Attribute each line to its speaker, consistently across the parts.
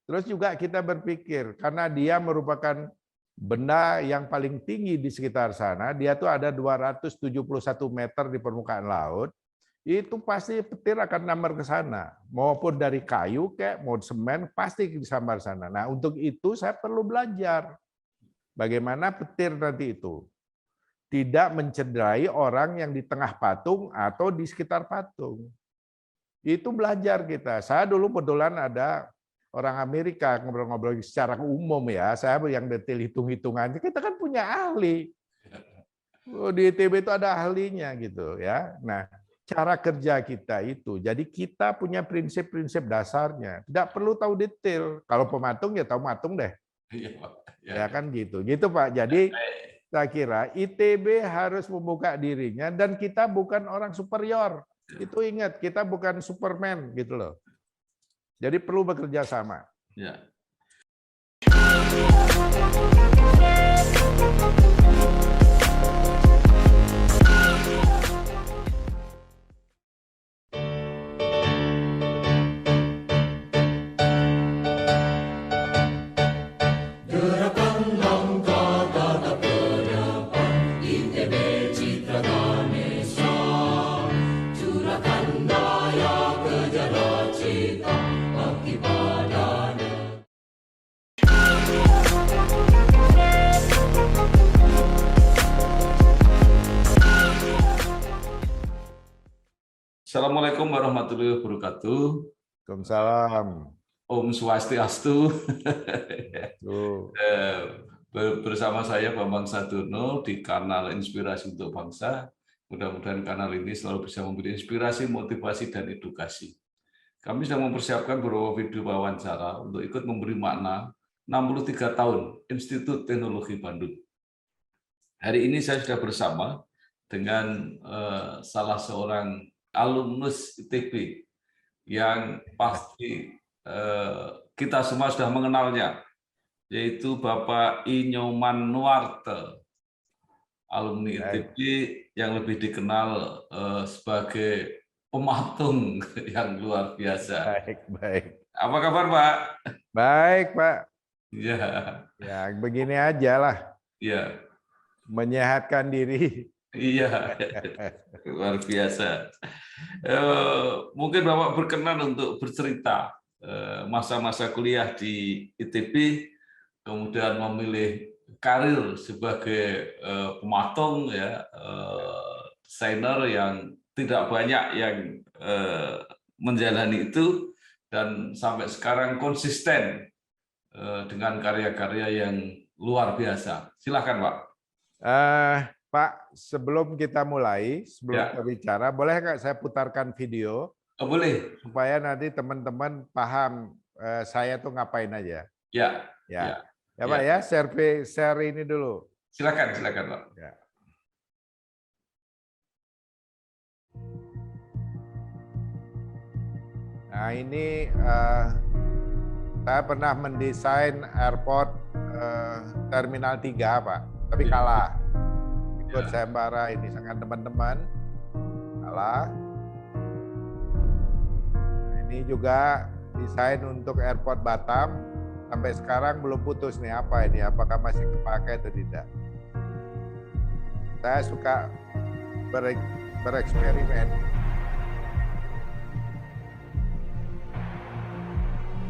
Speaker 1: Terus juga kita berpikir, karena dia merupakan benda yang paling tinggi di sekitar sana, dia tuh ada 271 meter di permukaan laut, itu pasti petir akan nyambar ke sana. Maupun dari kayu, kayak mau semen, pasti disambar sana. Nah, untuk itu saya perlu belajar. Bagaimana petir nanti itu tidak mencederai orang yang di tengah patung atau di sekitar patung. Itu belajar kita. Saya dulu kebetulan ada orang Amerika ngobrol-ngobrol secara umum ya. Saya yang detail hitung-hitungannya. Kita kan punya ahli. Di ITB itu ada ahlinya gitu ya. Nah, cara kerja kita itu. Jadi kita punya prinsip-prinsip dasarnya. Tidak perlu tahu detail. Kalau pematung ya tahu matung deh.
Speaker 2: Iya, Pak.
Speaker 1: Ya kan gitu. Gitu Pak. Jadi saya kira ITB harus membuka dirinya dan kita bukan orang superior. Itu ingat, kita bukan Superman gitu loh. Jadi perlu bekerja sama.
Speaker 2: Ya. Assalamualaikum warahmatullahi wabarakatuh.
Speaker 1: Waalaikumsalam.
Speaker 2: Om Swastiastu.
Speaker 1: Tuh.
Speaker 2: Bersama saya Bambang Sadurno di kanal Inspirasi untuk Bangsa. Mudah-mudahan kanal ini selalu bisa memberi inspirasi, motivasi, dan edukasi. Kami sedang mempersiapkan beberapa video wawancara untuk ikut memberi makna 63 tahun Institut Teknologi Bandung. Hari ini saya sudah bersama dengan salah seorang alumnus ITB yang pasti kita semua sudah mengenalnya, yaitu Bapak I. Nyoman Nuarte, alumni ITB yang lebih dikenal sebagai pematung yang luar biasa.
Speaker 1: Baik.
Speaker 2: Apa kabar, Pak?
Speaker 1: Baik, Pak.
Speaker 2: Ya.
Speaker 1: Ya, begini aja lah.
Speaker 2: Ya.
Speaker 1: Menyehatkan diri.
Speaker 2: Iya, luar biasa. Mungkin Bapak berkenan untuk bercerita masa-masa kuliah di ITB, kemudian memilih karir sebagai pematung, ya, desainer yang tidak banyak yang menjalani itu, dan sampai sekarang konsisten dengan karya-karya yang luar biasa. Silakan, Pak.
Speaker 1: Pak, sebelum kita mulai, sebelum kita bicara, boleh nggak saya putarkan video?
Speaker 2: Oh, boleh.
Speaker 1: Supaya nanti teman-teman paham saya tuh ngapain aja.
Speaker 2: Ya.
Speaker 1: Pak ya, share ini dulu.
Speaker 2: Silakan Pak.
Speaker 1: Ya. Nah ini saya pernah mendesain airport Terminal 3 Pak, tapi kalah. Ikut sayembara ini dengan teman-teman, kalah. Ini juga desain untuk airport Batam, sampai sekarang belum putus nih apa ini, apakah masih kepakai atau tidak. Saya suka bereksperimen.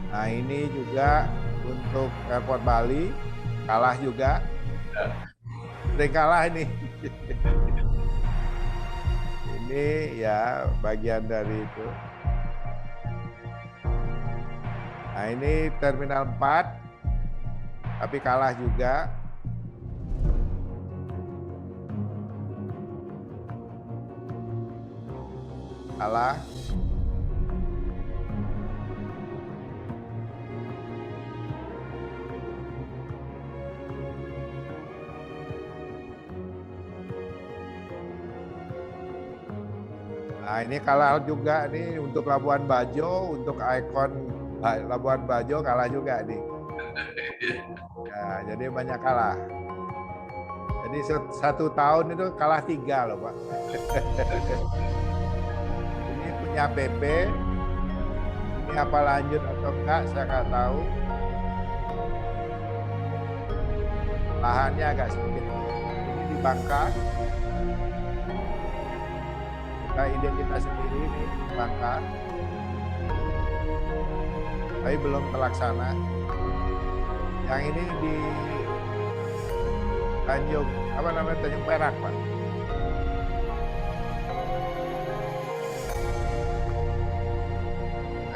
Speaker 1: Nah ini juga untuk airport Bali, kalah juga. Sering kalah ini. Ini ya bagian dari itu. Nah ini Terminal 4, tapi kalah juga. Kalah. Nah ini kalah juga nih untuk Labuan Bajo, untuk ikon Labuan Bajo kalah juga nih. Ya, jadi banyak kalah. Jadi 1 tahun itu kalah 3 loh Pak. Ini punya PP, ini Ini apa lanjut atau enggak, saya nggak tahu. Lahannya agak sedikit. Ini di Bangka. Kita ide kita sendiri nih di Bangka. Tapi belum terlaksana. Yang ini di Tanjung, apa namanya, Tanjung Perak, Pak.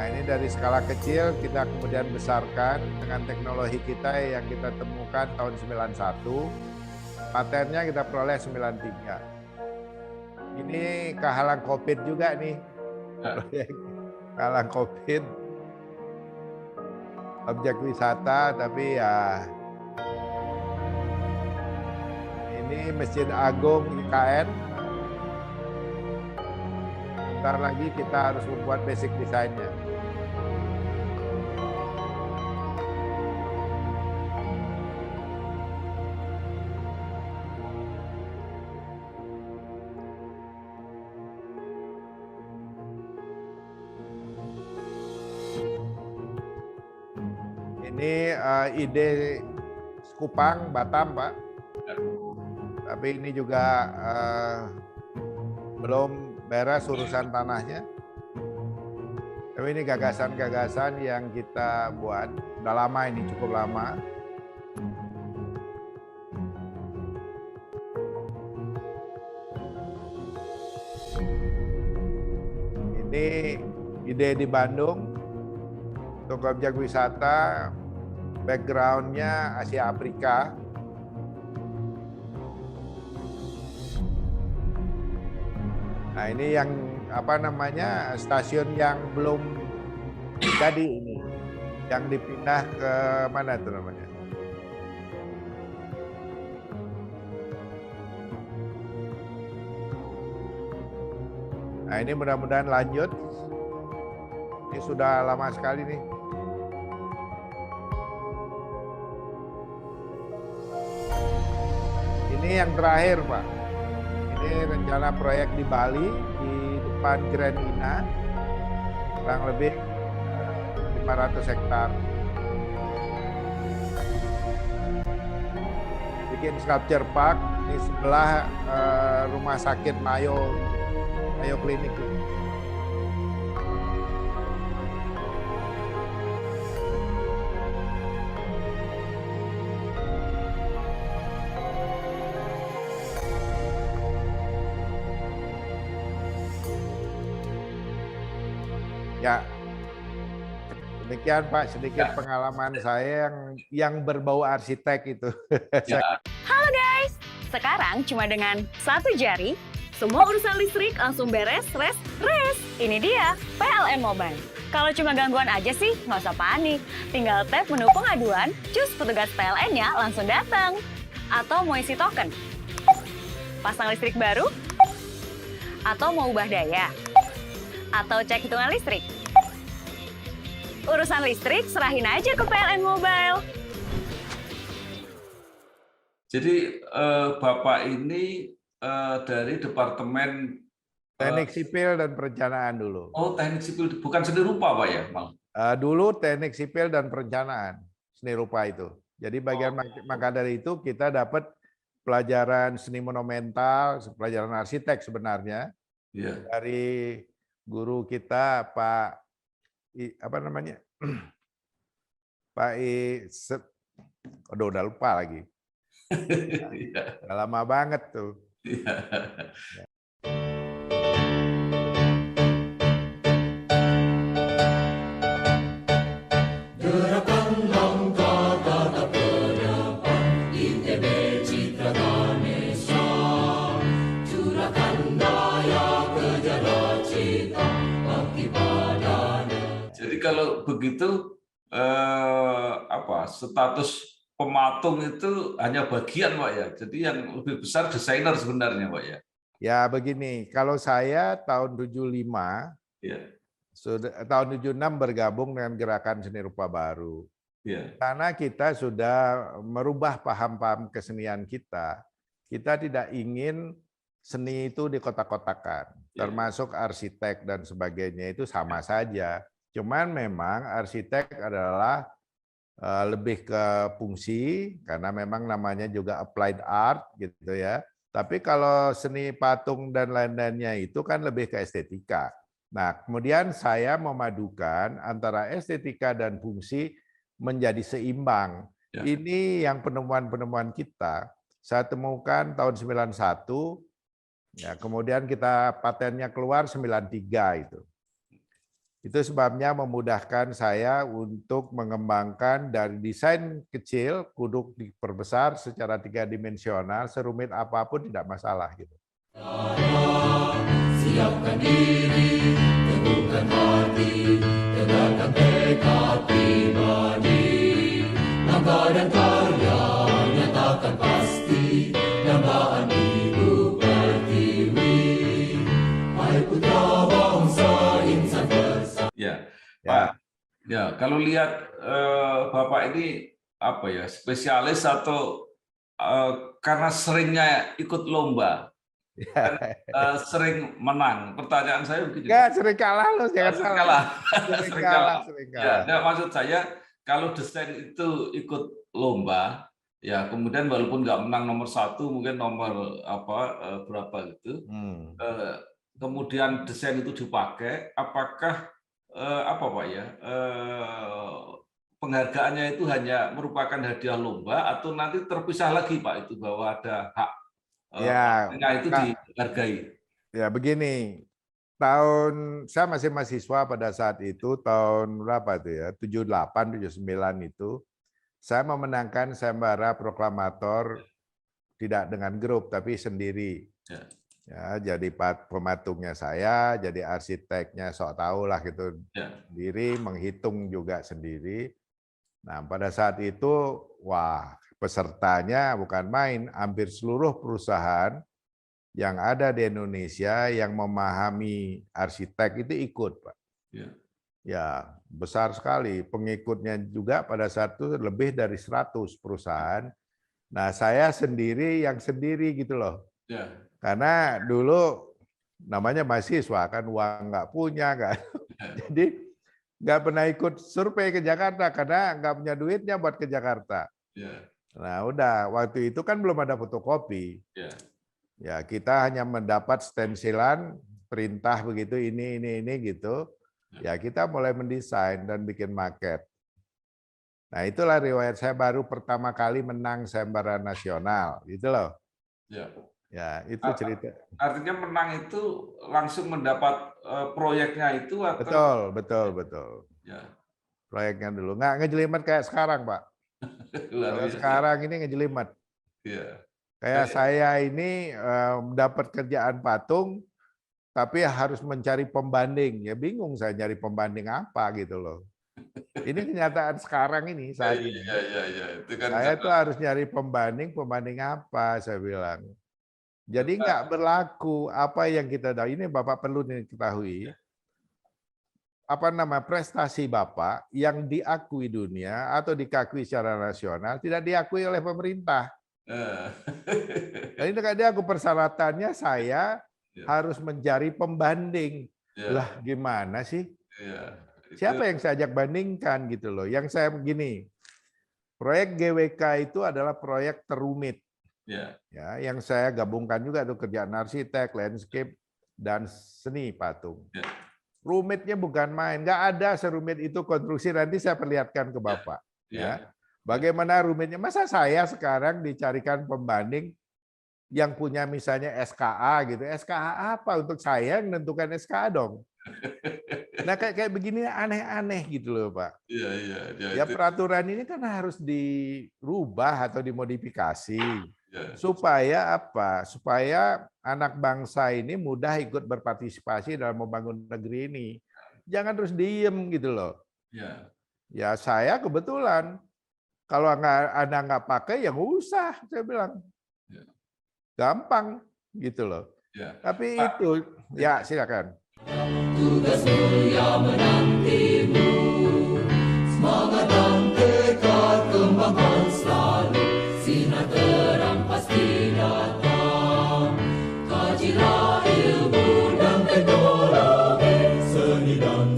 Speaker 1: Nah, ini dari skala kecil kita kemudian besarkan dengan teknologi kita yang kita temukan tahun 91. Patennya kita peroleh 93. Ini kehalang COVID juga nih. Kehalang COVID. Objek wisata, tapi ya ini Masjid Agung IKN. Bentar lagi kita harus membuat basic desainnya. Ini ide Kupang, Batam, Pak. Tapi ini juga belum beres urusan tanahnya. Tapi ini gagasan-gagasan yang kita buat. Udah lama ini, cukup lama. Ini ide di Bandung untuk objek wisata. Background-nya Asia Afrika. Nah, ini yang apa namanya, stasiun yang belum jadi ini, yang dipindah ke mana itu namanya? Nah, ini mudah-mudahan lanjut. Ini sudah lama sekali nih. Ini yang terakhir, Pak. Ini rencana proyek di Bali, di depan Grand Ina, kurang lebih 500 hektar. Bikin sculpture park di sebelah rumah sakit Mayo Klinik. Ya, demikian Pak, sedikit pengalaman saya yang berbau arsitek itu.
Speaker 2: Ya.
Speaker 3: Halo guys, sekarang cuma dengan satu jari, semua urusan listrik langsung beres, res. Ini dia, PLN Mobile. Kalau cuma gangguan aja sih, nggak usah panik. Tinggal tap menu pengaduan, cus petugas PLN-nya langsung datang. Atau mau isi token, pasang listrik baru, atau mau ubah daya, atau cek hitungan listrik. Urusan listrik serahin aja ke PLN Mobile.
Speaker 2: Jadi Bapak ini dari Departemen
Speaker 1: Teknik Sipil dan Perencanaan dulu.
Speaker 2: Oh, Teknik Sipil, bukan seni rupa, Pak ya, Bang?
Speaker 1: Dulu Teknik Sipil dan Perencanaan, seni rupa itu. Jadi bagian maka dari itu kita dapat pelajaran seni monumental, pelajaran arsitek sebenarnya.
Speaker 2: Ya.
Speaker 1: Dari guru kita Pak apa namanya? Pak udah lupa lagi. Udah lama banget tuh.
Speaker 2: Jadi kalau begitu status pematung itu hanya bagian, Pak ya. Jadi yang lebih besar desainer sebenarnya, Pak ya.
Speaker 1: Ya begini, kalau saya tahun 75,
Speaker 2: Ya.
Speaker 1: tahun 76 bergabung dengan Gerakan Seni Rupa Baru.
Speaker 2: Ya.
Speaker 1: Karena kita sudah merubah paham-paham kesenian kita. Kita tidak ingin seni itu dikotak-kotakan, termasuk arsitek dan sebagainya itu sama saja. Cuman memang arsitek adalah lebih ke fungsi, karena memang namanya juga applied art gitu ya. Tapi kalau seni patung dan lain-lainnya itu kan lebih ke estetika. Nah, kemudian saya memadukan antara estetika dan fungsi menjadi seimbang.
Speaker 2: Ya.
Speaker 1: Ini yang penemuan-penemuan kita. Saya temukan tahun 91, ya, kemudian kita patennya keluar 93 itu. Itu sebabnya memudahkan saya untuk mengembangkan dari desain kecil, kudu diperbesar secara 3-dimensional, serumit apapun tidak masalah gitu.
Speaker 4: Siapkan diri, teguhkan hati, tegakkan tekad pribadi, langkah dan karya nyatakan pasti, dambaan hidup pertiwi, hai putra bangsa insan bersama.
Speaker 2: Ya, Pak. Ya, kalau lihat Bapak ini apa ya, spesialis atau karena seringnya ikut lomba, sering menang. Pertanyaan saya begitu.
Speaker 1: Ya, sering kalah loh, jangan
Speaker 2: Sering
Speaker 1: salah.
Speaker 2: kalah.
Speaker 1: Sering kalah, sering
Speaker 2: Ya,
Speaker 1: kalah.
Speaker 2: nah, maksud saya kalau desain itu ikut lomba, ya kemudian walaupun nggak menang nomor 1, mungkin nomor berapa gitu. Kemudian desain itu dipakai, apakah Pak ya, penghargaannya itu hanya merupakan hadiah lomba atau nanti terpisah lagi Pak itu bahwa ada hak itu dihargai?
Speaker 1: Ya begini, saya masih mahasiswa pada saat itu, tahun berapa itu ya, 78, 79 itu, saya memenangkan sayembara proklamator tidak dengan grup tapi sendiri. Ya, jadi pematungnya saya, jadi arsiteknya sok tahu lah gitu, sendiri, menghitung juga sendiri. Nah, pada saat itu, wah, pesertanya bukan main, hampir seluruh perusahaan yang ada di Indonesia yang memahami arsitek itu ikut, Pak. Ya, besar sekali. Pengikutnya juga pada saat itu lebih dari 100 perusahaan. Nah, saya sendiri yang sendiri gitu loh. Karena dulu namanya mahasiswa kan, uang nggak punya kan, jadi nggak pernah ikut survei ke Jakarta karena nggak punya duitnya buat ke Jakarta. Nah udah, waktu itu kan belum ada fotokopi. Ya kita hanya mendapat stensilan perintah begitu, ini gitu. Ya kita mulai mendesain dan bikin maket. Nah itulah riwayat saya baru pertama kali menang sayembara nasional, gitu loh. Ya, itu cerita.
Speaker 2: Artinya menang itu langsung mendapat proyeknya itu atau?
Speaker 1: Betul. Ya. Proyeknya dulu. Nggak ngejelimet kayak sekarang, Pak. Kalau sekarang ini ngejelimet. Kayak saya ini dapat kerjaan patung, tapi harus mencari pembanding. Ya bingung saya nyari pembanding apa gitu loh. Ini kenyataan sekarang ini, saat ini.
Speaker 2: Itu kan
Speaker 1: saya tuh harus nyari pembanding apa, saya bilang. Jadi nggak berlaku apa yang kita tahu. Ini Bapak perlu diketahui. Prestasi Bapak yang diakui dunia atau dikakui secara nasional tidak diakui oleh pemerintah. Nah, ini kan dia persyaratannya saya harus mencari pembanding. Lah gimana sih? Siapa yang saya ajak bandingkan gitu loh. Yang saya begini, proyek GWK itu adalah proyek terumit. Ya, yang saya gabungkan juga tuh kerjaan arsitek, landscape, dan seni patung. Rumitnya bukan main, nggak ada serumit itu konstruksi. Nanti saya perlihatkan ke Bapak. Ya, bagaimana rumitnya? Masa saya sekarang dicarikan pembanding yang punya misalnya SKA gitu? SKA apa untuk saya yang menentukan SKA dong? Nah kayak begini aneh-aneh gitu loh Pak. Ya peraturan ini kan harus dirubah atau dimodifikasi. Supaya apa? Supaya anak bangsa ini mudah ikut berpartisipasi dalam membangun negeri ini. Jangan terus diem gitu loh. Ya saya kebetulan kalau Anda nggak pakai ya nggak usah, saya bilang. Gampang gitu loh. Tapi itu ya silakan.
Speaker 4: Tugas mulia menantimu, semangat dan tekad kembangkan selalu, sinar terang pasti datang, kajilah ilmu dan teknologi, seni dan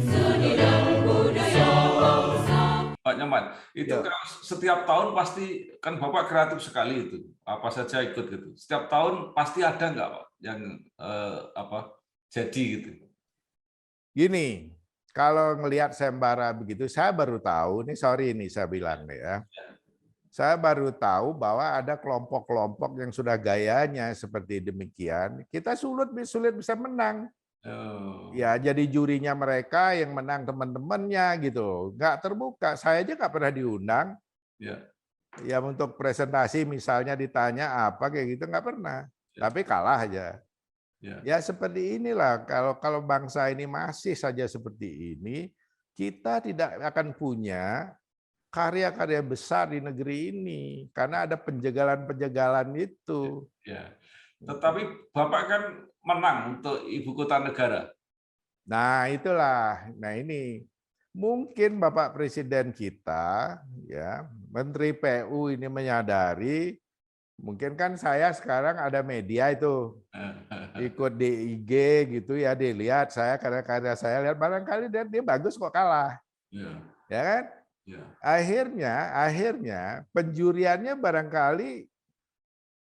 Speaker 2: Itu
Speaker 1: Ya.
Speaker 2: kalau setiap tahun pasti, kan Bapak kreatif sekali itu, apa saja ikut gitu. Setiap tahun pasti ada nggak Pak yang jadi gitu?
Speaker 1: Gini, kalau ngelihat sayembara begitu, saya baru tahu, nih sorry nih saya bilang nih ya. Saya baru tahu bahwa ada kelompok-kelompok yang sudah gayanya seperti demikian. Kita sulit bisa menang.
Speaker 2: Oh,
Speaker 1: Ya, jadi jurinya mereka yang menang teman-temannya gitu. Nggak terbuka. Saya aja nggak pernah diundang.
Speaker 2: ya,
Speaker 1: Ya untuk presentasi misalnya ditanya apa kayak gitu nggak pernah.
Speaker 2: Ya.
Speaker 1: Tapi kalah aja.
Speaker 2: ya,
Speaker 1: Ya seperti inilah. Kalau bangsa ini masih saja seperti ini, kita tidak akan punya karya-karya besar di negeri ini karena ada penjagalan-penjagalan itu.
Speaker 2: ya. Tetapi Bapak kan menang untuk ibu kota negara.
Speaker 1: Nah, itulah. Nah, ini mungkin Bapak Presiden kita ya, Menteri PU ini menyadari mungkin kan saya sekarang ada media itu ikut di IG gitu ya, dilihat saya karya-karya saya lihat barangkali dia bagus kok kalah.
Speaker 2: Ya,
Speaker 1: Ya kan?
Speaker 2: ya,
Speaker 1: Akhirnya penjuriannya barangkali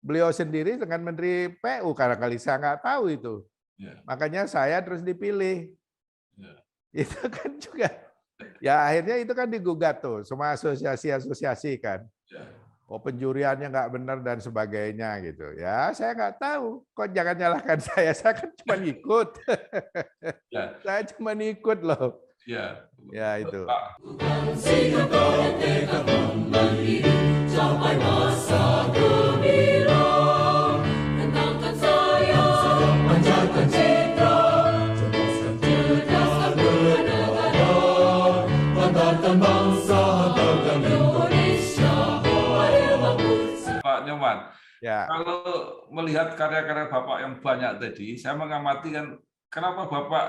Speaker 1: beliau sendiri dengan Menteri PU, karena kali saya nggak tahu itu.
Speaker 2: ya,
Speaker 1: Makanya saya terus dipilih.
Speaker 2: ya.
Speaker 1: Itu kan juga. Ya akhirnya itu kan digugat tuh, semua asosiasi-asosiasi kan.
Speaker 2: Ya.
Speaker 1: Oh penjuriannya nggak benar dan sebagainya gitu. Ya saya nggak tahu. Kok jangan nyalahkan saya kan cuma ikut.
Speaker 2: Ya.
Speaker 1: Saya cuma ikut loh.
Speaker 2: Ya.
Speaker 1: Ya itu.
Speaker 2: Pak,
Speaker 4: Sehingga tekad mandiri sampai masa gemilang. Tentangkan saya, pancarkan citra, cerdaskan bernegara, banggakan bangsa, banggakan Indonesia, adil makmur.
Speaker 2: Pak Nyoman,
Speaker 1: Ya.
Speaker 2: kalau melihat karya-karya Bapak yang banyak tadi, saya mengamati kan kenapa Bapak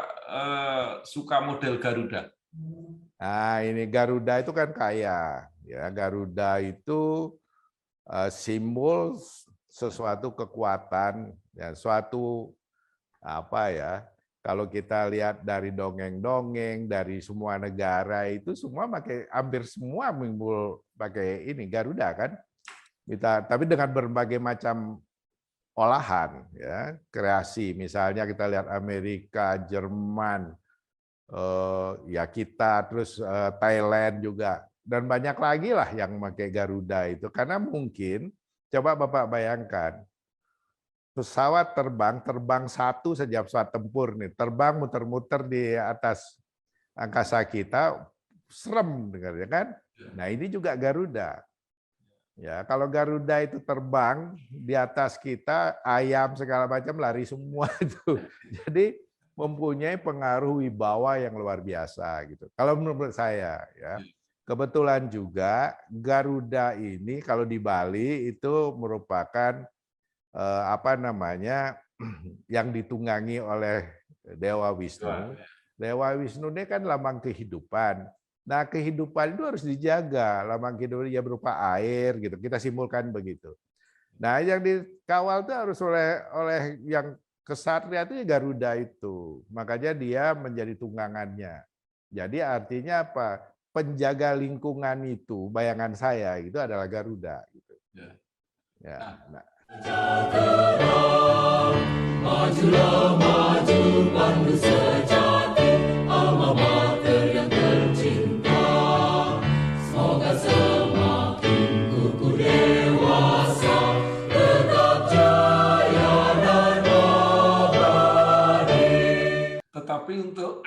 Speaker 2: suka model Garuda?
Speaker 1: Nah ini Garuda itu kan kaya. Ya Garuda itu simbol sesuatu kekuatan, ya, suatu apa ya? Kalau kita lihat dari dongeng-dongeng dari semua negara itu semua pakai, hampir semua simbol pakai ini Garuda kan. Tapi dengan berbagai macam olahan, ya kreasi. Misalnya kita lihat Amerika, Jerman, ya kita, terus Thailand juga. Dan banyak lagi lah yang pakai Garuda itu. Karena mungkin, coba Bapak bayangkan, pesawat terbang satu saja pesawat tempur nih, terbang muter-muter di atas angkasa kita, serem dengarnya kan. Nah ini juga Garuda. Ya kalau Garuda itu terbang di atas kita, ayam segala macam lari semua itu. Jadi mempunyai pengaruh wibawa yang luar biasa gitu. Kalau menurut saya ya. Kebetulan juga Garuda ini kalau di Bali itu merupakan apa namanya yang ditunggangi oleh Dewa Wisnu. Dewa Wisnu ini kan lambang kehidupan. Nah, kehidupan itu harus dijaga. Lambang kehidupan ya berupa air gitu. Kita simpulkan begitu. Nah, yang dikawal itu harus oleh yang kesatria itu ya Garuda itu. Makanya dia menjadi tunggangannya. Jadi artinya apa? Penjaga lingkungan itu, bayangan saya itu adalah Garuda gitu. Ya. Nah.
Speaker 4: Majulah maju pandu sejati, alma mater yang tercinta. Semoga semakin kukuh dewasa, tetap jaya dan abadi.
Speaker 2: Tetapi untuk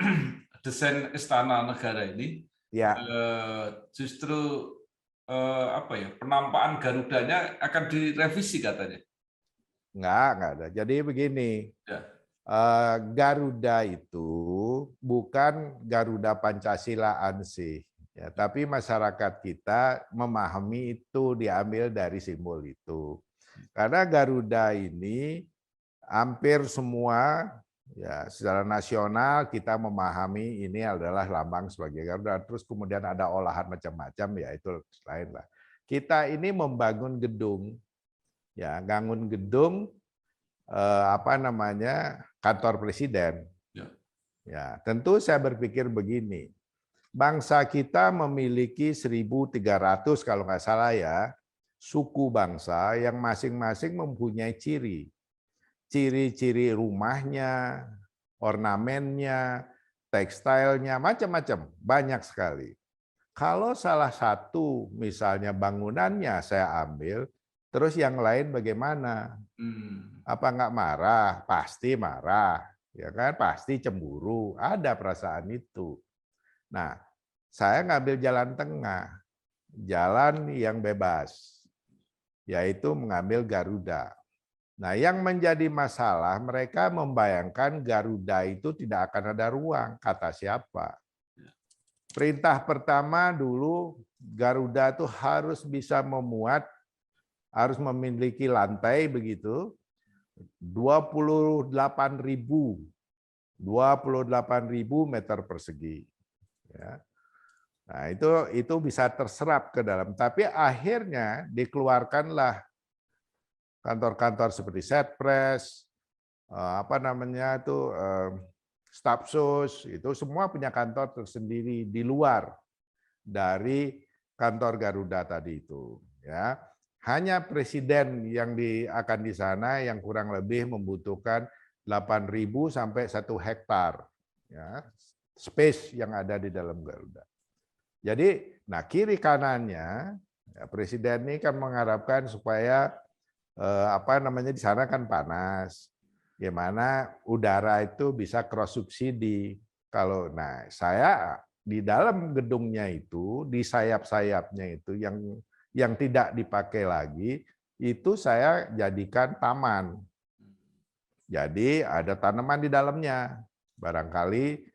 Speaker 2: desain istana negara ini,
Speaker 1: Ya.
Speaker 2: Justru penampakan Garudanya akan direvisi katanya.
Speaker 1: Enggak ada. Jadi begini,
Speaker 2: Ya.
Speaker 1: Garuda itu bukan Garuda Pancasila ansih, ya, tapi masyarakat kita memahami itu diambil dari simbol itu. Karena Garuda ini hampir semua ya secara nasional kita memahami ini adalah lambang sebagai Garuda. Terus kemudian ada olahan macam-macam ya itu lain lah. Kita ini membangun gedung, ya bangun gedung kantor presiden.
Speaker 2: Ya.
Speaker 1: Ya tentu saya berpikir begini, bangsa kita memiliki 1.300 kalau nggak salah ya, suku bangsa yang masing-masing mempunyai ciri. Ciri-ciri rumahnya, ornamennya, tekstilnya, macam-macam, banyak sekali. Kalau salah satu misalnya bangunannya saya ambil, terus yang lain bagaimana? Apa nggak marah? Pasti marah, ya kan? Pasti cemburu, ada perasaan itu. Nah, saya ngambil jalan tengah, jalan yang bebas, yaitu mengambil Garuda. Nah, yang menjadi masalah mereka membayangkan Garuda itu tidak akan ada ruang, kata siapa? Perintah pertama dulu Garuda itu harus bisa memuat, harus memiliki lantai begitu, 28.000 meter persegi. Ya. Nah, itu bisa terserap ke dalam. Tapi akhirnya dikeluarkanlah kantor-kantor seperti Setpres, Stafsus, itu semua punya kantor tersendiri di luar dari kantor Garuda tadi itu. Ya, hanya presiden yang akan di sana yang kurang lebih membutuhkan 8.000 sampai 1 hektar. Ya, space yang ada di dalam Garuda. Jadi, nah kiri kanannya ya, presiden ini kan mengharapkan supaya di sana kan panas, gimana udara itu bisa cross subsidi. Kalau saya di dalam gedungnya itu di sayap-sayapnya itu yang tidak dipakai lagi itu saya jadikan taman. Jadi ada tanaman di dalamnya. Barangkali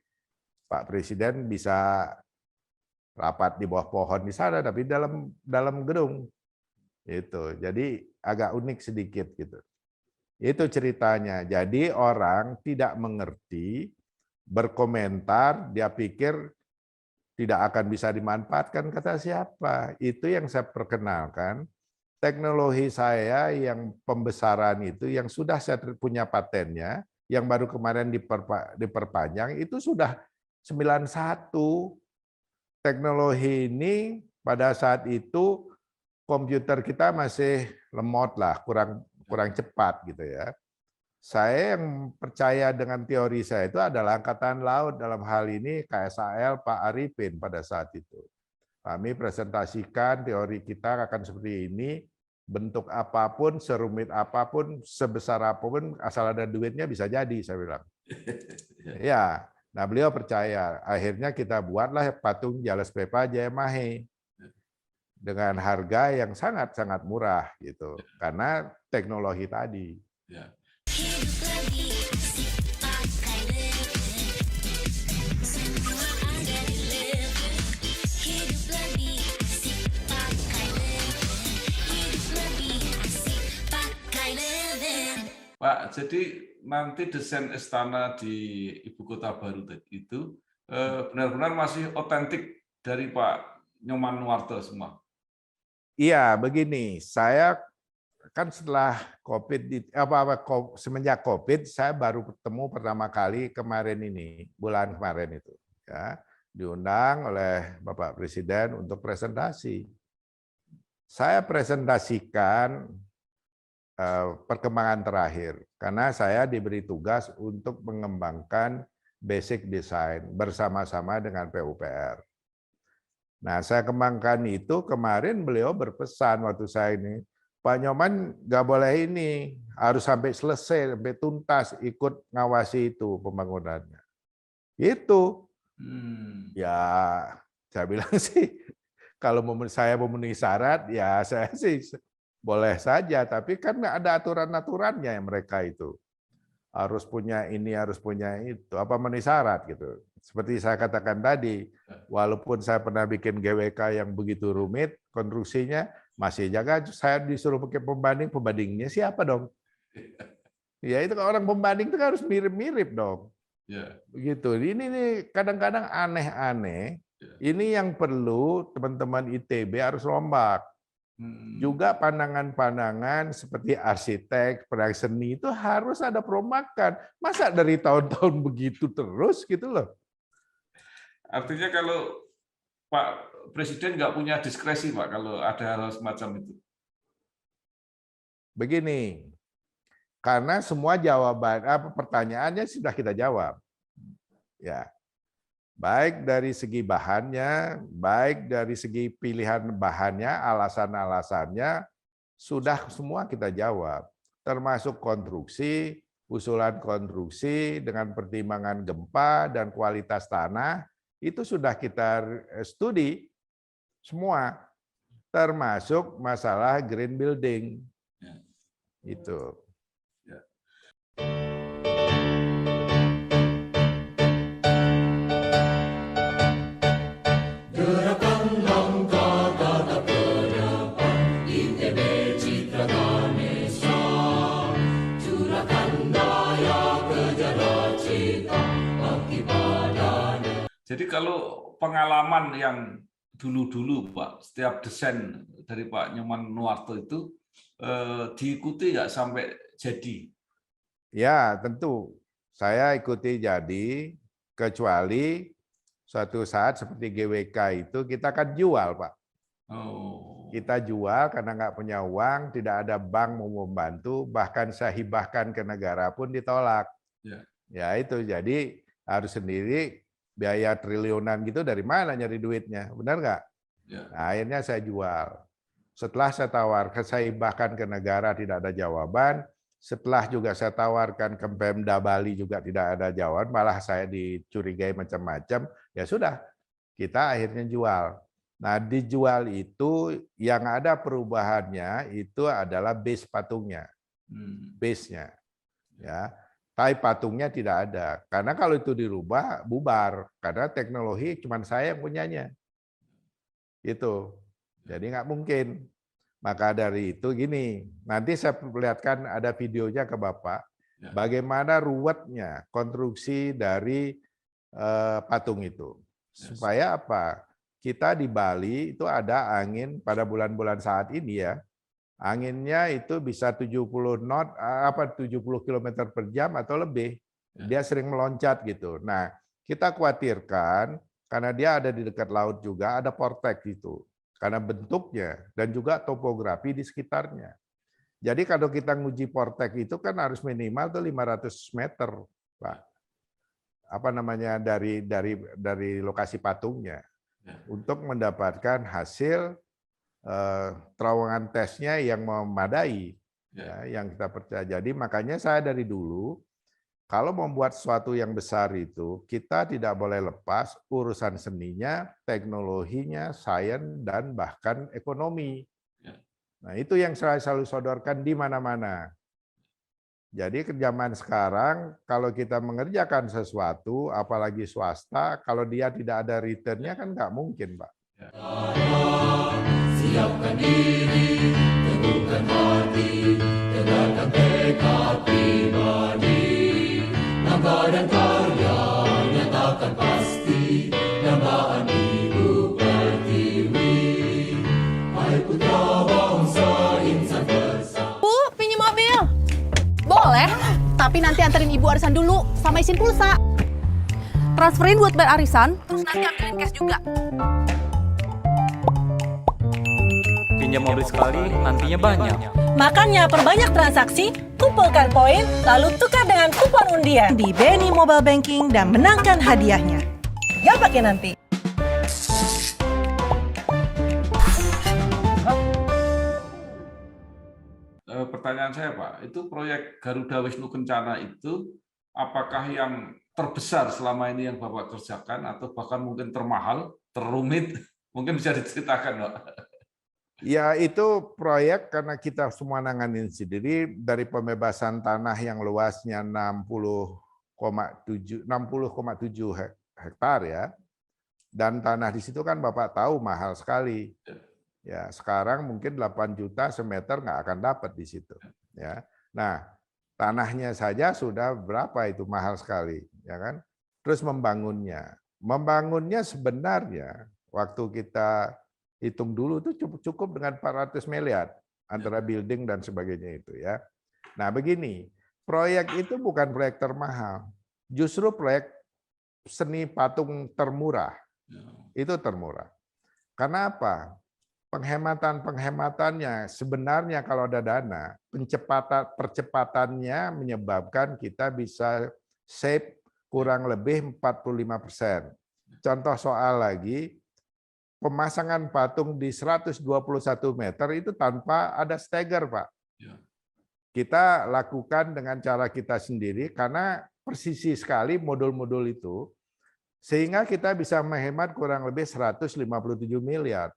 Speaker 1: Pak Presiden bisa rapat di bawah pohon di sana, tapi dalam gedung itu. Jadi agak unik sedikit gitu. Itu ceritanya. Jadi orang tidak mengerti, berkomentar, dia pikir tidak akan bisa dimanfaatkan, kata siapa? Itu yang saya perkenalkan. Teknologi saya yang pembesaran itu, yang sudah saya punya patennya, yang baru kemarin diperpanjang, itu sudah 91. Teknologi ini pada saat itu komputer kita masih lemot lah, kurang cepat gitu ya. Saya yang percaya dengan teori saya itu adalah Angkatan Laut, dalam hal ini KSAL Pak Arifin pada saat itu. Kami presentasikan teori kita akan seperti ini, bentuk apapun, serumit apapun, sebesar apapun, asal ada duitnya bisa jadi, saya bilang. Ya, nah beliau percaya. Akhirnya kita buatlah patung Jales Pepa Jayamahe dengan harga yang sangat-sangat murah gitu, karena teknologi tadi.
Speaker 2: Ya. Pak, jadi nanti desain istana di Ibu Kota Baru itu benar-benar masih otentik dari Pak Nyoman Nuarta semua?
Speaker 1: Iya, begini, saya kan setelah semenjak COVID, saya baru ketemu pertama kali kemarin ini, bulan kemarin itu, ya, diundang oleh Bapak Presiden untuk presentasi. Saya presentasikan perkembangan terakhir, karena saya diberi tugas untuk mengembangkan basic design bersama-sama dengan PUPR. Nah, saya kembangkan itu, kemarin beliau berpesan waktu saya ini, Pak Nyoman nggak boleh ini, harus sampai selesai, sampai tuntas ikut ngawasi itu pembangunannya. Itu. Ya, saya bilang sih, kalau saya memenuhi syarat, ya saya sih boleh saja, tapi kan ada aturan-aturannya yang mereka itu. Harus punya ini, harus punya itu, apa memenuhi syarat gitu. Seperti saya katakan tadi, walaupun saya pernah bikin GWK yang begitu rumit, konstruksinya masih jaga, saya disuruh pakai pembanding, pembandingnya siapa dong? Ya itu orang pembanding itu harus mirip-mirip dong. Begitu. Ini nih kadang-kadang aneh-aneh. Ini yang perlu teman-teman ITB harus rombak. Juga pandangan-pandangan seperti arsitek, pendagang seni itu harus ada perombakan. Masa dari tahun-tahun begitu terus gitu loh.
Speaker 2: Artinya kalau Pak Presiden nggak punya diskresi, Pak, kalau ada hal semacam itu?
Speaker 1: Begini, karena semua pertanyaannya sudah kita jawab. Ya, baik dari segi bahannya, baik dari segi pilihan bahannya, alasan-alasannya, sudah semua kita jawab. Termasuk konstruksi, usulan konstruksi dengan pertimbangan gempa dan kualitas tanah, itu sudah kita studi semua. Termasuk masalah green building. Itu.
Speaker 4: Gerakan langkah tatap ke depan, ITB Citra Ganesha. Curahkan daya kejar cita, bakti padanya.
Speaker 2: Jadi kalau pengalaman yang dulu-dulu, Pak, setiap desain dari Pak Nyoman Nuarto itu diikuti nggak sampai jadi?
Speaker 1: Ya, tentu. Saya ikuti jadi, kecuali suatu saat seperti GWK itu kita akan jual, Pak.
Speaker 2: Oh.
Speaker 1: Kita jual karena nggak punya uang, tidak ada bank mau membantu, bahkan saya hibahkan ke negara pun ditolak.
Speaker 2: Ya.
Speaker 1: Ya itu, jadi harus sendiri, biaya triliunan gitu dari mana nyari duitnya, benar nggak?
Speaker 2: Ya.
Speaker 1: Nah, akhirnya saya jual. Setelah saya tawarkan, saya hibahkan ke negara tidak ada jawaban. Setelah juga saya tawarkan ke Pemda Bali juga tidak ada jawaban, malah saya dicurigai macam-macam. Ya sudah, kita akhirnya jual. Nah, dijual itu yang ada perubahannya itu adalah base patungnya, base-nya. Ya, tapi patungnya tidak ada. Karena kalau itu dirubah, bubar. Karena teknologi cuma saya yang punyanya. Itu. Jadi nggak mungkin. Maka dari itu gini, nanti saya perlihatkan ada videonya ke Bapak, bagaimana ruwetnya konstruksi dari patung itu. Supaya apa? Kita di Bali itu ada angin pada bulan-bulan saat ini ya, anginnya itu bisa 70 knot, 70 km per jam atau lebih. Dia sering meloncat gitu. Nah, kita khawatirkan karena dia ada di dekat laut juga, ada vortex itu. Karena bentuknya dan juga topografi di sekitarnya. Jadi kalau kita nguji vortex itu kan harus minimal tuh 500 meter, Pak. Apa namanya dari lokasi patungnya untuk mendapatkan hasil terowongan tesnya yang memadai, ya, yang kita percaya. Jadi makanya saya dari dulu kalau membuat sesuatu yang besar itu, kita tidak boleh lepas urusan seninya, teknologinya, sains, dan bahkan ekonomi. Nah, itu yang saya selalu sodorkan di mana-mana. Jadi ke zaman sekarang, kalau kita mengerjakan sesuatu, apalagi swasta, kalau dia tidak ada return-nya kan nggak mungkin, Pak.
Speaker 4: Siapkan diri, teguhkan hati, tegakkan tekad pribadi. Langkah dan karya nyatakan pasti, dambaan Ibu Pertiwi. Hai putra bangsa insan bersama.
Speaker 5: Bu, pinjam mobil. Boleh, tapi nanti anterin Ibu arisan dulu sama isin pulsa. Transferin buat bayar arisan, terus nanti ambilin cash juga.
Speaker 6: Pinjam mobil sekali, nantinya banyak.
Speaker 7: Makanya perbanyak transaksi, kumpulkan poin, lalu tukar dengan kupon undian di BNI Mobile Banking dan menangkan hadiahnya. Gak pakai nanti.
Speaker 2: Pertanyaan saya, Pak, itu proyek Garuda Wisnu Kencana itu apakah yang terbesar selama ini yang Bapak kerjakan atau bahkan mungkin termahal, terrumit? Mungkin bisa diceritakan, Pak.
Speaker 1: Ya itu proyek karena kita semua nanganin sendiri dari pembebasan tanah yang luasnya 60,7 hektar ya. Dan tanah di situ kan Bapak tahu mahal sekali. Ya, sekarang mungkin 8 juta semeter nggak akan dapat di situ ya. Nah, tanahnya saja sudah berapa itu mahal sekali ya kan. Terus membangunnya. Membangunnya sebenarnya waktu kita hitung dulu itu cukup dengan 400 miliar antara building dan sebagainya itu ya. Nah begini, proyek itu bukan proyek termahal, justru proyek seni patung termurah, itu termurah. Karena apa? Penghematannya sebenarnya kalau ada dana, percepatannya menyebabkan kita bisa save kurang lebih 45%. Contoh soal lagi, pemasangan patung di 121 meter itu tanpa ada stagger, Pak. Kita lakukan dengan cara kita sendiri karena presisi sekali modul-modul itu, sehingga kita bisa menghemat kurang lebih 157 miliar.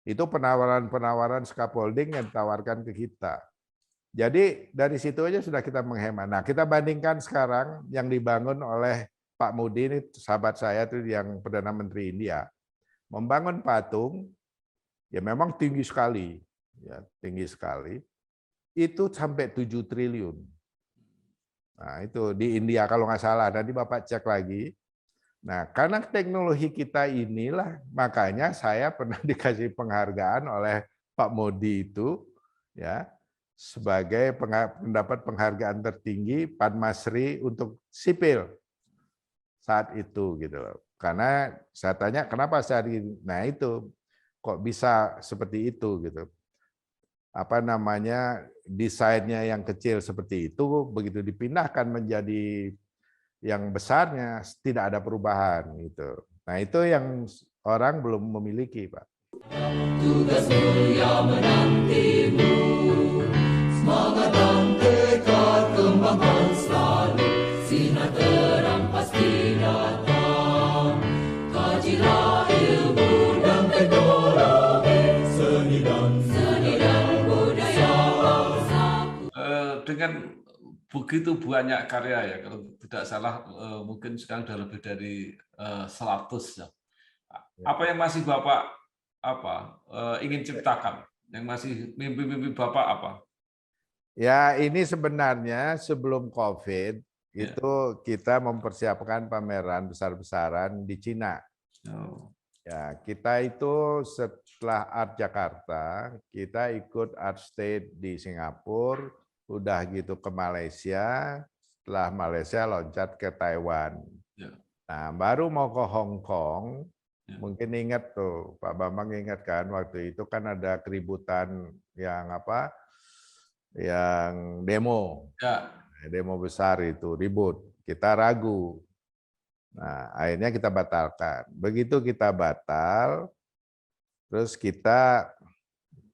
Speaker 1: Itu penawaran-penawaran scaffolding yang ditawarkan ke kita. Jadi dari situ aja sudah kita menghemat. Nah, kita bandingkan sekarang yang dibangun oleh Pak Modi, ini sahabat saya tuh yang Perdana Menteri India, membangun patung, ya memang tinggi sekali, ya tinggi sekali. Itu sampai 7 triliun. Nah, itu di India kalau nggak salah, nanti Bapak cek lagi. Nah, karena teknologi kita inilah, makanya saya pernah dikasih penghargaan oleh Pak Modi itu, ya, sebagai pendapat penghargaan tertinggi Padma Shri untuk sipil saat itu, gitu loh. Karena saya tanya kenapa saya, nah itu kok bisa seperti itu, gitu. Apa namanya, desainnya yang kecil seperti itu, begitu dipindahkan menjadi yang besarnya tidak ada perubahan gitu. Nah, itu yang orang belum memiliki, Pak.
Speaker 4: Tugas mulia menantimu, semangat dan tekad kembangkan selalu, sinar terang pasti datang. Kajilah ilmu dan teknologi, seni dan budaya bangsa.
Speaker 2: Dengan begitu banyak karya ya, kalau tidak salah mungkin sekarang sudah lebih dari 100 ya. Apa yang masih Bapak ingin ciptakan? Yang masih mimpi-mimpi Bapak apa?
Speaker 1: Ya, ini sebenarnya sebelum COVID itu kita mempersiapkan pameran besar-besaran di Cina. Ya, kita itu setelah Art Jakarta, kita ikut Art State di Singapura, udah gitu ke Malaysia, setelah Malaysia loncat ke Taiwan. Nah, baru mau ke Hong Kong, mungkin ingat tuh, Pak Bambang ingat kan, waktu itu kan ada keributan yang apa, yang demo, demo besar itu, ribut, kita ragu. Nah, akhirnya kita batalkan. Begitu kita batal, terus kita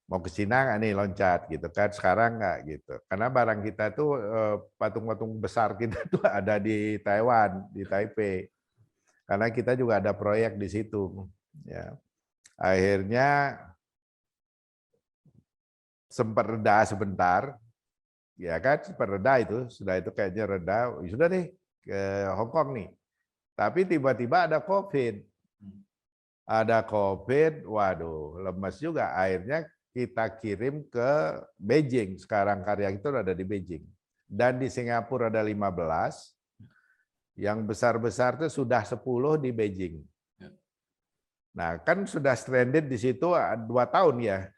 Speaker 1: mau ke Cina nggak nih loncat gitu kan, sekarang nggak gitu. Karena barang kita tuh patung-patung besar kita tuh ada di Taiwan, di Taipei. Karena kita juga ada proyek di situ. Ya. Akhirnya sempat reda sebentar, ya kan, sempat reda itu, sudah itu kayaknya reda, sudah deh ke Hong Kong nih. Tapi tiba-tiba ada COVID. Ada COVID, waduh, lemes juga. Akhirnya kita kirim ke Beijing. Sekarang karya itu ada di Beijing. Dan di Singapura ada 15. Yang besar-besar itu sudah 10 di Beijing. Nah, kan sudah stranded di situ 2 tahun ya.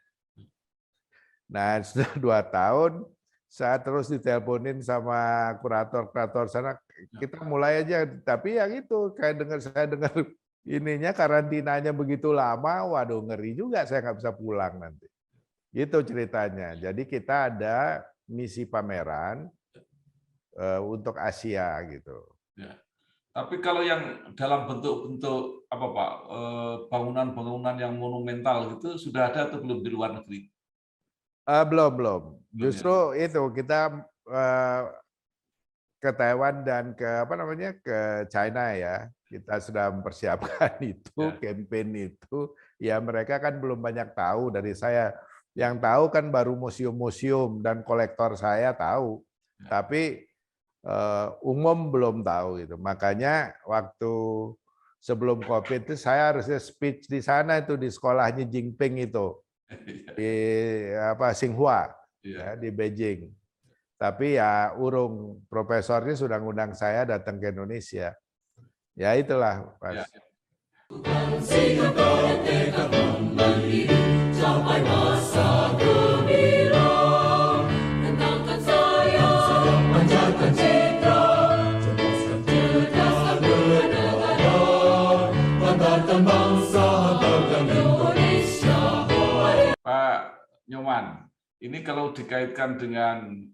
Speaker 1: Nah, sudah 2 tahun, saya terus diteleponin sama kurator-kurator sana, kita mulai aja. Tapi yang itu, saya dengar ininya karantinanya begitu lama, waduh ngeri juga, saya nggak bisa pulang nanti. Gitu ceritanya. Jadi kita ada misi pameran untuk Asia gitu.
Speaker 2: Ya. Tapi kalau yang dalam bentuk-bentuk apa Pak, bangunan-bangunan yang monumental gitu sudah ada atau belum di luar negeri?
Speaker 1: Belum. Justru itu kita ke Taiwan dan ke China ya. Kita sudah mempersiapkan itu, campaign itu. Ya mereka kan belum banyak tahu dari saya. Yang tahu kan baru museum-museum dan kolektor saya tahu. Tapi umum belum tahu gitu. Makanya waktu sebelum COVID itu saya harusnya speech di sana itu di sekolahnya Jinping itu. Di Tsinghua ya, di Beijing. Tapi ya urung, profesornya sudah ngundang saya datang ke Indonesia. Ya itulah, Mas.
Speaker 4: Sampai masa gemilang, tentangkan sayang, panjatkan citra, cerdaskan negara, banggakan bangsa, hantarkan
Speaker 2: Nyoman, ini kalau dikaitkan dengan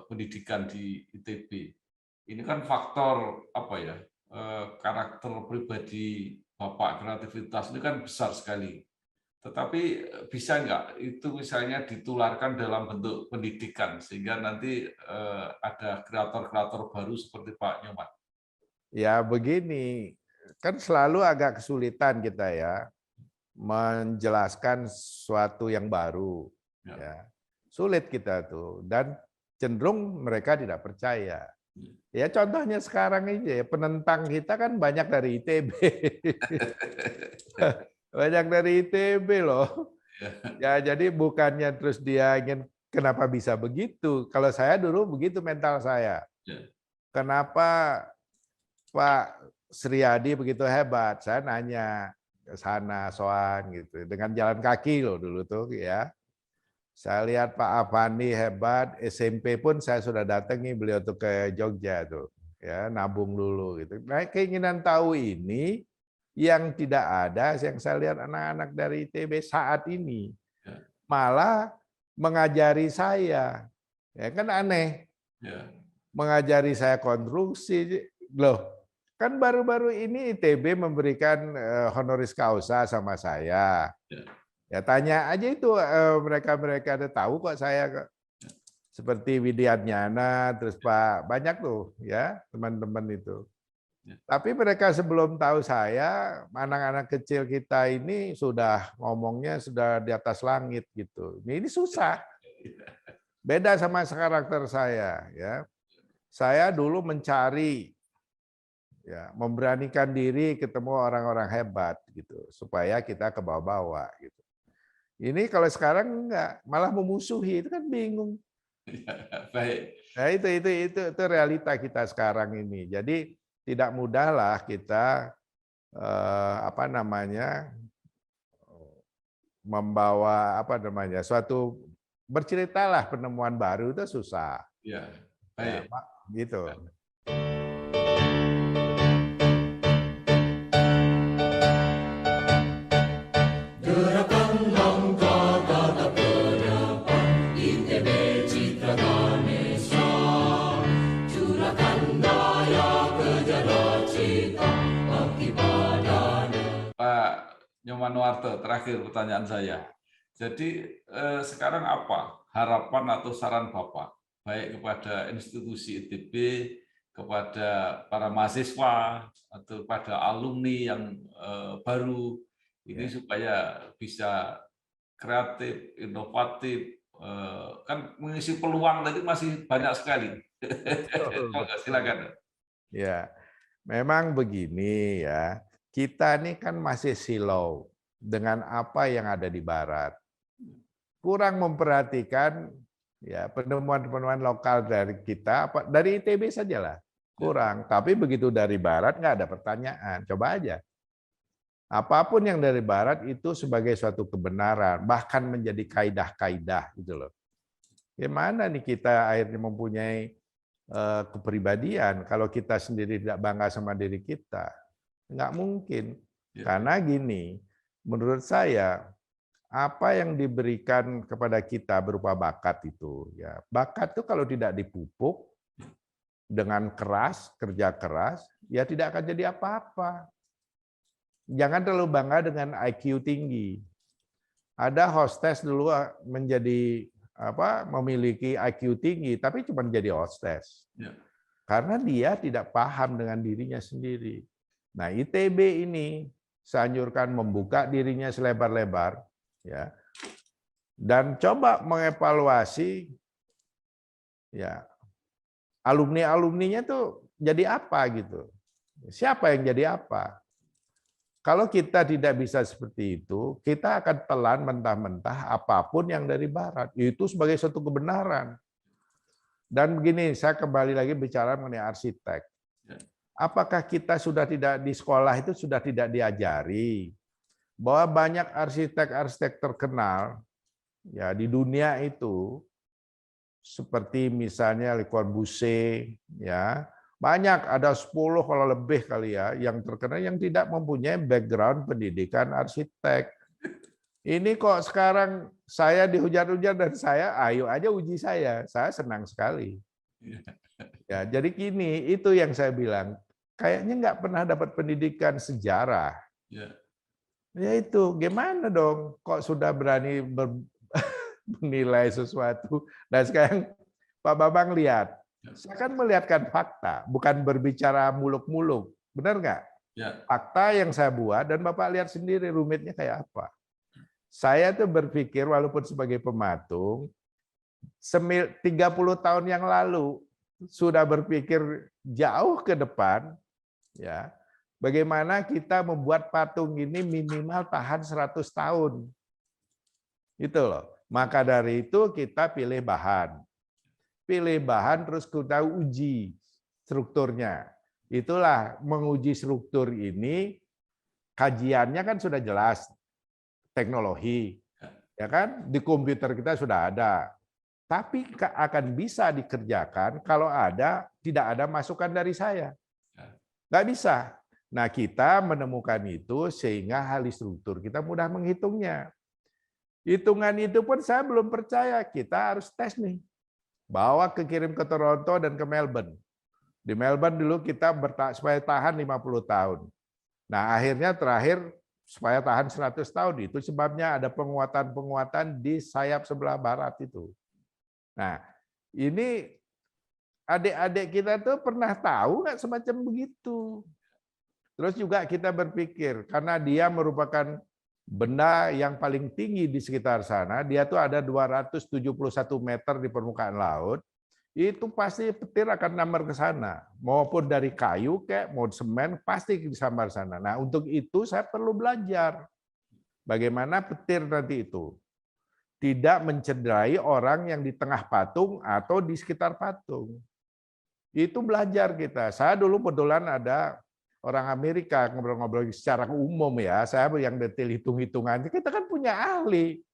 Speaker 2: pendidikan di ITB, ini kan faktor apa ya, karakter pribadi Bapak, kreativitas ini kan besar sekali. Tetapi bisa nggak itu misalnya ditularkan dalam bentuk pendidikan sehingga nanti ada kreator-kreator baru seperti Pak Nyoman?
Speaker 1: Ya begini, kan selalu agak kesulitan kita ya menjelaskan sesuatu yang baru. Ya. Sulit kita tuh, dan cenderung mereka tidak percaya. Ya contohnya sekarang aja ya, penentang kita kan banyak dari ITB. Banyak dari ITB loh. Ya jadi bukannya terus dia ingin kenapa bisa begitu. Kalau saya dulu begitu mental saya. Kenapa Pak Sriadi begitu hebat? Saya nanya ke sana soan gitu. Dengan jalan kaki loh dulu tuh ya. Saya lihat Pak Avani hebat, SMP pun saya sudah datangi beliau tuh ke Jogja tuh, ya nabung dulu gitu. Nah keinginan tahu ini yang tidak ada, yang saya lihat anak-anak dari ITB saat ini malah mengajari saya, ya kan aneh, mengajari saya konstruksi loh. Kan baru-baru ini ITB memberikan honoris causa sama saya. Ya tanya aja itu mereka ada tahu kok saya kok. Seperti Widiatnyana, terus Pak banyak tuh ya teman-teman itu. Tapi mereka sebelum tahu saya, anak-anak kecil kita ini sudah ngomongnya sudah di atas langit gitu. Ini susah. Beda sama karakter saya ya. Saya dulu mencari ya, memberanikan diri ketemu orang-orang hebat gitu supaya kita ke bawah-bawah gitu. Ini kalau sekarang enggak, malah memusuhi, itu kan bingung.
Speaker 2: Baik.
Speaker 1: Nah, itu realita kita sekarang ini. Jadi tidak mudahlah kita membawa suatu berceritalah penemuan baru itu susah.
Speaker 2: Ya, baik.
Speaker 1: Ya, gitu.
Speaker 2: Nyoman Nuarto, terakhir pertanyaan saya. Jadi sekarang apa harapan atau saran Bapak, baik kepada institusi ITB, kepada para mahasiswa, atau pada alumni yang baru, ini supaya bisa kreatif, inovatif, kan mengisi peluang tadi masih banyak sekali. Silakan.
Speaker 1: Ya, memang begini ya. Kita ini kan masih silau dengan apa yang ada di Barat. Kurang memperhatikan ya penemuan-penemuan lokal dari kita, dari ITB sajalah. Kurang. Tapi begitu dari Barat nggak ada pertanyaan. Coba aja. Apapun yang dari Barat itu sebagai suatu kebenaran, bahkan menjadi kaidah-kaidah gitu loh. Gimana nih kita akhirnya mempunyai kepribadian kalau kita sendiri tidak bangga sama diri kita? Nggak mungkin. Karena gini, menurut saya, apa yang diberikan kepada kita berupa bakat itu, ya bakat itu kalau tidak dipupuk dengan keras, kerja keras, ya tidak akan jadi apa-apa. Jangan terlalu bangga dengan IQ tinggi. Ada hostess dulu memiliki IQ tinggi, tapi cuma jadi hostess. Karena dia tidak paham dengan dirinya sendiri. Nah, ITB ini seanjurkan membuka dirinya selebar-lebar, ya, dan coba mengevaluasi, ya, alumni-alumninya tuh jadi apa gitu, siapa yang jadi apa. Kalau kita tidak bisa seperti itu, kita akan telan mentah-mentah apapun yang dari Barat. Itu sebagai suatu kebenaran. Dan begini, saya kembali lagi bicara mengenai arsitek. Apakah kita sudah tidak di sekolah itu sudah tidak diajari bahwa banyak arsitek-arsitek terkenal ya di dunia itu seperti misalnya Le Corbusier ya, banyak ada 10 kalau lebih kali ya yang terkenal yang tidak mempunyai background pendidikan arsitek. Ini kok sekarang saya dihujat-hujat dan ayo aja uji saya senang sekali. Ya, jadi gini, itu yang saya bilang, kayaknya nggak pernah dapat pendidikan sejarah.
Speaker 2: Ya.
Speaker 1: Ya itu, gimana dong, kok sudah berani menilai sesuatu. Nah sekarang Pak Bambang lihat, saya kan melihatkan fakta, bukan berbicara muluk-muluk, benar nggak?
Speaker 2: Ya.
Speaker 1: Fakta yang saya buat dan Bapak lihat sendiri rumitnya kayak apa. Saya tuh berpikir walaupun sebagai pematung, 30 tahun yang lalu sudah berpikir jauh ke depan, ya, bagaimana kita membuat patung ini minimal tahan 100 tahun. Itu loh. Maka dari itu kita pilih bahan. Pilih bahan terus kita uji strukturnya. Itulah menguji struktur ini, kajiannya kan sudah jelas. Teknologi, ya kan? Di komputer kita sudah ada. Tapi akan bisa dikerjakan kalau tidak ada masukan dari saya. Nggak bisa. Nah, kita menemukan itu sehingga ahli struktur kita mudah menghitungnya. Hitungan itu pun saya belum percaya. Kita harus tes nih. Bawa kirim ke Toronto dan ke Melbourne. Di Melbourne dulu kita supaya tahan 50 tahun. Nah, akhirnya terakhir supaya tahan 100 tahun. Itu sebabnya ada penguatan-penguatan di sayap sebelah barat itu. Nah, ini adik-adik kita tuh pernah tahu nggak semacam begitu. Terus juga kita berpikir, karena dia merupakan benda yang paling tinggi di sekitar sana, dia tuh ada 271 meter di permukaan laut, itu pasti petir akan nyambar ke sana. Maupun dari kayu, kayak mau semen, pasti disambar sana. Nah, untuk itu saya perlu belajar. Bagaimana petir nanti itu tidak mencederai orang yang di tengah patung atau di sekitar patung. Itu belajar kita. Saya dulu kebetulan ada orang Amerika ngobrol-ngobrol secara umum ya. Saya yang detail hitung-hitungan. Kita kan punya ahli.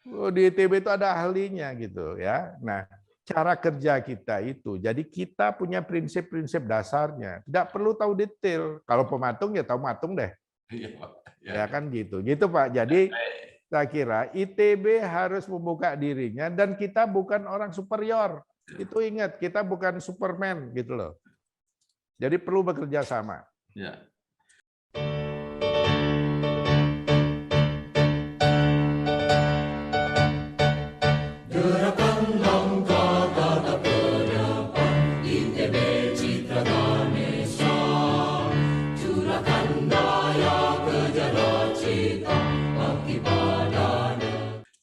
Speaker 1: Di ITB itu ada ahlinya gitu ya. Nah, cara kerja kita itu. Jadi kita punya prinsip-prinsip dasarnya. Tidak perlu tahu detail. Kalau pematung ya tahu matung deh. Ya kan gitu. Gitu Pak. Jadi saya kira ITB harus membuka dirinya dan kita bukan orang superior. Itu ingat, kita bukan Superman gitu loh. Jadi perlu bekerja sama.
Speaker 2: Ya.
Speaker 4: Gerakan langkah tatap ke depan, ITB Citra Ganesha. Curahkan daya kejar cita, bakti pada.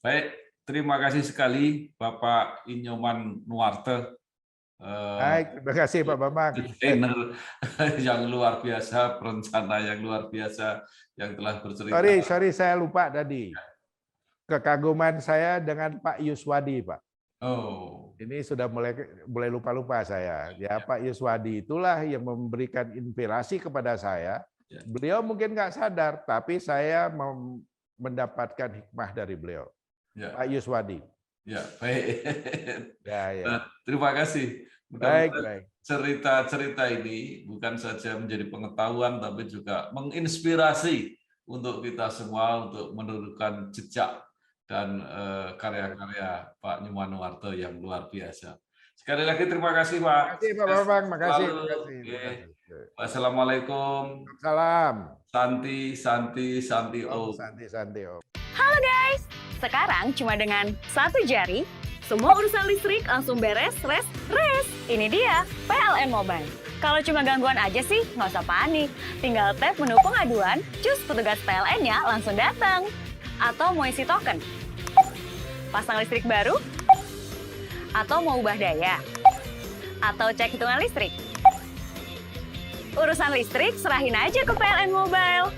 Speaker 2: Baik, terima kasih sekali Bapak Inyoman Nuarte.
Speaker 1: Baik, terima kasih Pak Bambang.
Speaker 2: Desainer yang luar biasa, perencana yang luar biasa yang telah bercerita.
Speaker 1: Sorry, saya lupa tadi. Kekaguman saya dengan Pak Yuswadi, Pak.
Speaker 2: Oh.
Speaker 1: Ini sudah mulai lupa-lupa saya. Ya, Pak Yuswadi itulah yang memberikan inspirasi kepada saya.
Speaker 2: Ya.
Speaker 1: Beliau mungkin nggak sadar, tapi saya mendapatkan hikmah dari beliau.
Speaker 2: Ya.
Speaker 1: Pak Yuswadi.
Speaker 2: Ya, baik.
Speaker 1: Ya.
Speaker 2: Nah, terima kasih.
Speaker 1: Baik.
Speaker 2: Cerita-cerita ini bukan saja menjadi pengetahuan, tapi juga menginspirasi untuk kita semua untuk menurunkan jejak dan karya-karya Pak Inyoman Nuarte yang luar biasa. Sekali lagi terima kasih Pak.
Speaker 1: Terima kasih Pak Bambang. Makasih.
Speaker 2: Wassalamualaikum.
Speaker 1: Salam.
Speaker 2: Santi Om.
Speaker 1: Santi Om.
Speaker 3: Halo guys, sekarang cuma dengan satu jari, semua urusan listrik langsung beres, res. Ini dia PLN Mobile. Kalau cuma gangguan aja sih, nggak usah panik. Tinggal tap menu pengaduan, cus petugas PLN-nya langsung datang. Atau mau isi token, pasang listrik baru, atau mau ubah daya, atau cek hitungan listrik. Urusan listrik serahin aja ke PLN Mobile.